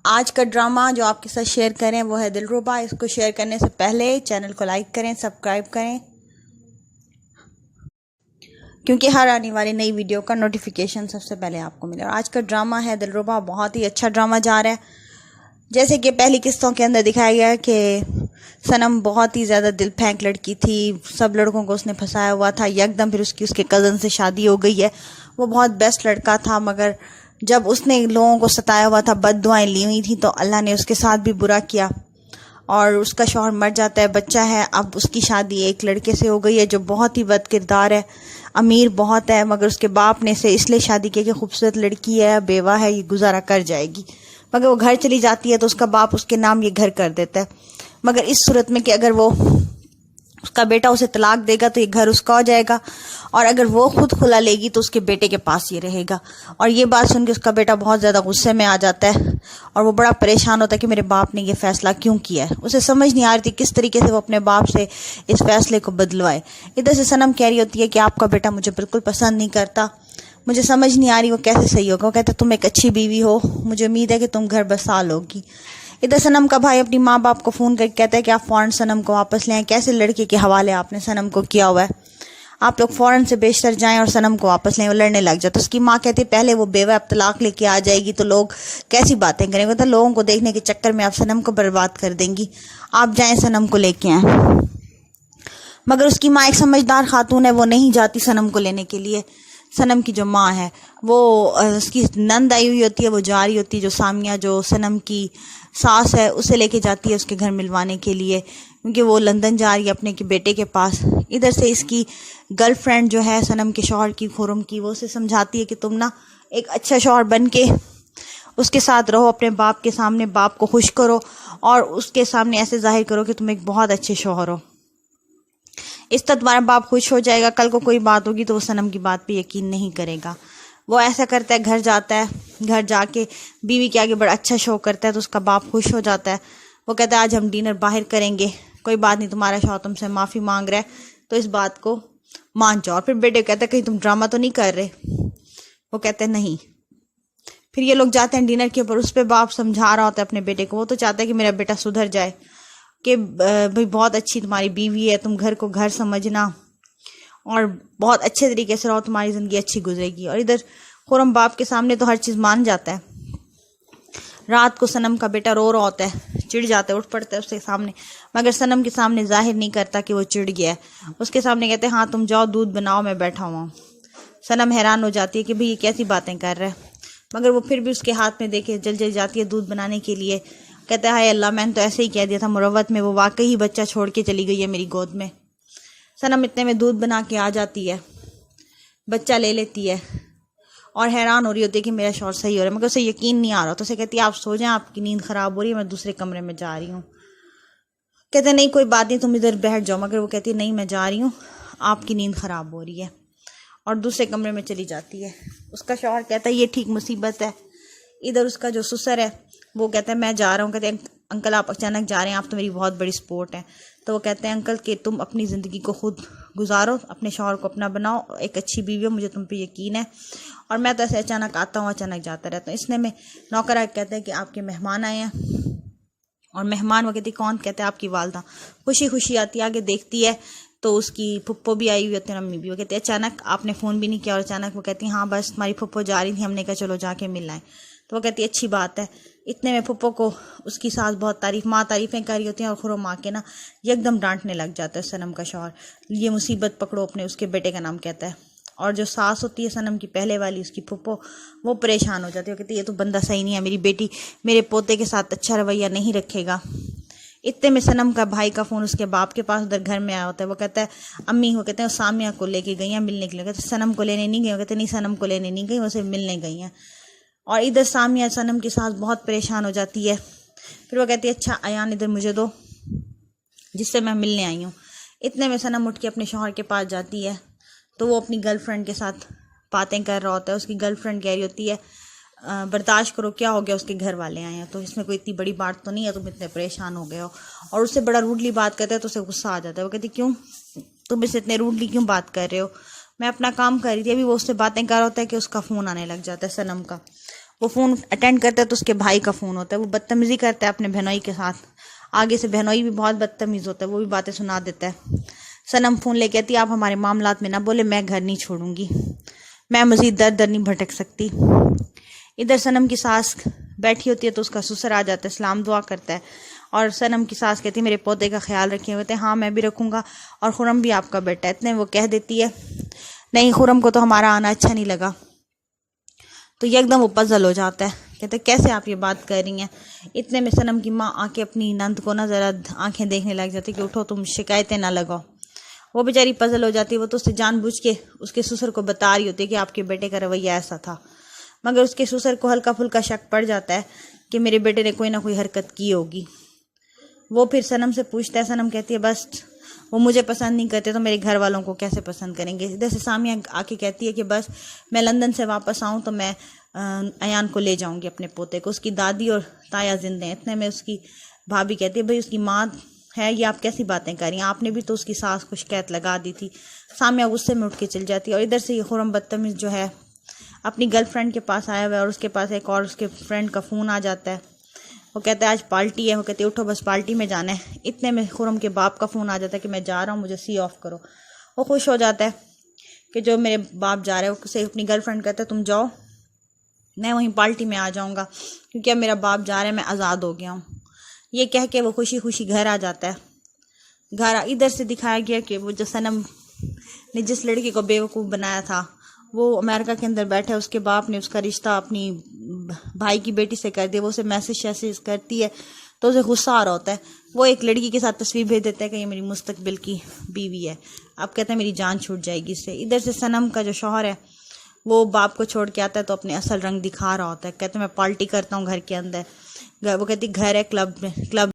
आज का ड्रामा जो आपके साथ शेयर करें वो है दिलरुबा। इसको शेयर करने से पहले चैनल को लाइक करें, सब्सक्राइब करें, क्योंकि हर आने वाली नई वीडियो का नोटिफिकेशन सबसे पहले आपको मिले। और आज का ड्रामा है दिलरुबा। बहुत ही अच्छा ड्रामा जा रहा है। जैसे कि पहली किस्तों के अंदर दिखाया गया है कि सनम बहुत ही ज़्यादा दिल फेंक लड़की थी, सब लड़कों को उसने फंसाया हुआ था। यकदम फिर उसके कज़न से शादी हो गई है। वो बहुत बेस्ट लड़का था, मगर जब उसने लोगों को सताया हुआ था, बद्दुआएं ली हुई थी, तो अल्लाह ने उसके साथ भी बुरा किया और उसका शौहर मर जाता है, बच्चा है। अब उसकी शादी एक लड़के से हो गई है जो बहुत ही बद किरदार है, अमीर बहुत है, मगर उसके बाप ने से इसलिए शादी की कि खूबसूरत लड़की है, बेवा है, ये गुजारा कर जाएगी। मगर वो घर चली जाती है तो उसका बाप उसके नाम ये घर कर देता है, मगर इस सूरत में कि अगर वो उसका बेटा उसे तलाक देगा तो ये घर उसका हो जाएगा, और अगर वो खुद खुला लेगी तो उसके बेटे के पास ये रहेगा। और ये बात सुन के उसका बेटा बहुत ज़्यादा गुस्से में आ जाता है और वो बड़ा परेशान होता है कि मेरे बाप ने ये फ़ैसला क्यों किया है। उसे समझ नहीं आ रही थी किस तरीके से वो अपने बाप से इस फैसले को बदलवाए। इधर से सनम कह रही होती है कि आपका बेटा मुझे बिल्कुल पसंद नहीं करता, मुझे समझ नहीं आ रही वो कैसे सही होगा। वो कहता तुम एक अच्छी बीवी हो, मुझे उम्मीद है कि तुम घर बसा लोगी। इधर सनम का भाई अपनी माँ बाप को फ़ोन करके कहता है कि आप फ़ौरन सनम को वापस ले आएं। कैसे लड़के के हवाले आपने सनम को किया हुआ है, आप लोग फ़ौरन से बेशतर जाएं और सनम को वापस लें। वो लड़ने लग जाता। उसकी माँ कहती है पहले वो बेवा अब तलाक लेके आ जाएगी तो लोग कैसी बातें करेंगे, तो लोगों को देखने के चक्कर में आप सनम को बर्बाद कर देंगी, आप जाएं सनम को लेके आएँ। मगर उसकी माँ एक समझदार खातून है, वो नहीं जाती सनम को लेने के लिए। सनम की जो माँ है वो उसकी नंद आई हुई होती है, वो जा रही होती है, जो सामिया जो सनम की सास है उसे लेके जाती है उसके घर मिलवाने के लिए, क्योंकि वो लंदन जा रही है अपने के बेटे के पास। इधर से इसकी गर्लफ्रेंड जो है सनम के शौहर की, खुरम की, वो उसे समझाती है कि तुम ना एक अच्छा शौहर बन के उसके साथ रहो, अपने बाप के सामने बाप को खुश करो और उसके सामने ऐसे जाहिर करो कि तुम एक बहुत अच्छे शौहर हो, इस तरह तुम्हारा बाप खुश हो जाएगा। कल को कोई बात होगी तो वो सनम की बात पे यकीन नहीं करेगा। वो ऐसा करता है, घर जाता है, घर जाके बीवी के आगे बड़ा अच्छा शो करता है तो उसका बाप खुश हो जाता है। वो कहता है आज हम डिनर बाहर करेंगे, कोई बात नहीं, तुम्हारा शौहर तुमसे माफ़ी मांग रहा है तो इस बात को मान जाओ। और फिर बेटे कहता है कहीं तुम ड्रामा तो नहीं कर रहे। वो कहते हैं नहीं। फिर ये लोग जाते हैं डिनर के ऊपर, उस पर बाप समझा रहा होता है अपने बेटे को। वो तो चाहता है कि मेरा बेटा सुधर जाए, कि भाई बहुत अच्छी तुम्हारी बीवी है, तुम घर को घर समझना और बहुत अच्छे तरीके से रहो, तुम्हारी ज़िंदगी अच्छी गुजरेगी। और इधर खुरम बाप के सामने तो हर चीज़ मान जाता है। रात को सनम का बेटा रो रहा होता है, चिढ़ जाता है, उठ पड़ता है उसके सामने, मगर सनम के सामने जाहिर नहीं करता कि वो चिढ़ गया है। उसके सामने कहते हैं हाँ तुम जाओ दूध बनाओ, मैं बैठा हुआ हूँ। सनम हैरान हो जाती है कि भाई ये कैसी बातें कर रहा है, मगर वो फिर भी उसके हाथ में देखे जल जाती है दूध बनाने के लिए। कहता है हाय अल्लाह, मैंने तो ऐसे ही कह दिया था मुरव्वत में, वो वाकई ही बच्चा छोड़ के चली गई है मेरी गोद में। सनम इतने में दूध बना के आ जाती है, बच्चा ले लेती है और हैरान हो रही होती है कि मेरा शौहर सही हो रहा है, मगर उसे यकीन नहीं आ रहा। तो उसे कहती है आप सो जाएं, आपकी नींद ख़राब हो रही है, मैं दूसरे कमरे में जा रही हूँ। कहते नहीं कोई बात नहीं, तुम इधर बैठ जाओ, मगर वो कहती है नहीं मैं जा रही हूँ, आपकी नींद ख़राब हो रही है, और दूसरे कमरे में चली जाती है। उसका शौहर कहता है ये ठीक मुसीबत है। इधर उसका जो ससुर है वो कहता है मैं जा रहा हूँ। कहते हैं अंकल आप अचानक जा रहे हैं, आप तो मेरी बहुत बड़ी सपोर्ट है। तो वो कहते हैं अंकल कि तुम अपनी ज़िंदगी को खुद गुजारो, अपने शौहर को अपना बनाओ, एक अच्छी बीवी हो, मुझे तुम पे यकीन है, और मैं तो ऐसे अचानक आता हूँ अचानक जाता रहता हूँ। इसने में नौकर आके कहते हैं कि आपके मेहमान आए हैं, और मेहमान वो कहती कौन, कहते हैं आपकी वालदा। खुशी खुशी आती है, आगे देखती है तो उसकी फुप्पो भी आई हुई होती है, मम्मी भी। वो कहते हैं अचानक आपने फ़ोन भी नहीं किया, और अचानक वो कहती है हाँ बस तुम्हारी फुप्पो जा रही थी, हमने कहा चलो जाके मिल आए। तो वो कहती है अच्छी बात है। इतने में फुप्पो को उसकी सास बहुत माँ तारीफ़ें कर रही होती हैं, और खुरो माँ के ना एकदम डांटने लग जाता है सनम का शौहर, ये मुसीबत पकड़ो अपने, उसके बेटे का नाम कहता है। और जो सास होती है सनम की पहले वाली, उसकी फुप्पो, वो परेशान हो जाती है, वो कहती है ये तो बंदा सही नहीं है, मेरी बेटी मेरे पोते के साथ अच्छा रवैया नहीं रखेगा। इतने में सनम का भाई का फ़ोन उसके बाप के पास उधर घर में आया होता है। वो कहता है अम्मी, वो कहते हैं सामिया को लेके गई हैं मिलने के लिए। कहते सनम को लेने नहीं गई। वो कहते नहीं सनम को लेने नहीं गई, वो सिर्फ मिलने गई हैं। और इधर सामिया सनम की सास बहुत परेशान हो जाती है। फिर वो कहती है अच्छा अयान इधर मुझे दो जिससे मैं मिलने आई हूँ। इतने में सनम उठ के अपने शौहर के पास जाती है तो वो अपनी गर्लफ्रेंड के साथ बातें कर रहा होता है। उसकी गर्लफ्रेंड कह रही होती है बर्दाश्त करो, क्या हो गया, उसके घर वाले आए हैं तो इसमें कोई इतनी बड़ी बात तो नहीं है, तुम इतने परेशान हो गए हो। और उससे बड़ा रूडली बात करता है तो उसे गुस्सा आ जाता है। वो कहती क्यों, तुम इससे इतने रूडली क्यों बात कर रहे हो, मैं अपना काम कर रही थी। अभी वो उससे बातें कर रहा होता है कि उसका फ़ोन आने लग जाता है सनम का। वो फ़ोन अटेंड करता है तो उसके भाई का फ़ोन होता है, वो बदतमीज़ी करता है अपने बहनोई के साथ। आगे से बहनोई भी बहुत बदतमीज़ होता है, वो भी बातें सुना देता है। सनम फ़ोन ले कहती है आप हमारे मामलात में ना बोले, मैं घर नहीं छोड़ूंगी, मैं मज़ीद दर दर नहीं भटक सकती। इधर सनम की सास बैठी होती है तो उसका ससुर आ जाता है, सलाम दुआ करता है और सनम की सास कहती है मेरे पौधे का ख्याल रखे हुए थे। हाँ मैं भी रखूँगा और खुरम भी आपका बेटा है। इतने वो कह देती है नहीं, खुरम को तो हमारा आना अच्छा नहीं लगा। तो ये एकदम वो पजल हो जाता है, कहते कैसे आप ये बात कर रही हैं। इतने में सनम की माँ आके अपनी नंद को ना ज़रा आंखें देखने लग जाती कि उठो तुम शिकायतें ना लगाओ। वो बेचारी पजल हो जाती है, वो तो उससे जानबूझ के उसके ससुर को बता रही होती है कि आपके बेटे का रवैया ऐसा था, मगर उसके ससुर को हल्का फुल्का शक पड़ जाता है कि मेरे बेटे ने कोई ना कोई हरकत की होगी। वो फिर सनम से पूछता है, सनम कहती है बस वो मुझे पसंद नहीं करते तो मेरे घर वालों को कैसे पसंद करेंगे। इधर से सामिया आके कहती है कि बस मैं लंदन से वापस आऊँ तो मैं अयान को ले जाऊंगी अपने पोते को, उसकी दादी और ताया जिंदे हैं। इतने में उसकी भाभी कहती है भाई उसकी माँ है, ये आप कैसी बातें कर रही हैं, आपने भी तो उसकी सास को शिकायत लगा दी थी। सामिया गुस्से में उठ के चल जाती है और इधर से ये खुरम बदतमीज़ जो है अपनी गर्लफ्रेंड के पास आया हुआ है और उसके पास एक और उसके फ्रेंड का फ़ोन आ जाता है। वो कहता है आज पार्टी है, वो कहते उठो बस पार्टी में जाना है। इतने में खुरम के बाप का फ़ोन आ जाता है कि मैं जा रहा हूँ, मुझे सी ऑफ करो। वो खुश हो जाता है कि जो मेरे बाप जा रहे हैं, उसे अपनी गर्लफ्रेंड कहता है तुम जाओ, मैं वहीं पार्टी में आ जाऊँगा क्योंकि अब मेरा बाप जा रहा है, मैं आज़ाद हो गया हूँ। ये कह के वो खुशी खुशी घर आ जाता है। घर इधर से दिखाया गया कि वो जो सनम ने जिस लड़की को बेवकूफ़ बनाया था वो अमेरिका के अंदर बैठा है, उसके बाप ने उसका रिश्ता अपनी भाई की बेटी से कर दिया। वो उसे मैसेज करती है तो उसे गुस्सा आ रहा होता है। वो एक लड़की के साथ तस्वीर भेज देता है कि ये मेरी मुस्तकबिल की बीवी है। अब कहते हैं मेरी जान छूट जाएगी इससे। इधर से सनम का जो शौहर है वो बाप को छोड़ के आता है तो अपने असल रंग दिखा रहा होता है, कहते मैं पार्टी करता हूँ घर के अंदर। वो कहती घर है क्लब में, क्लब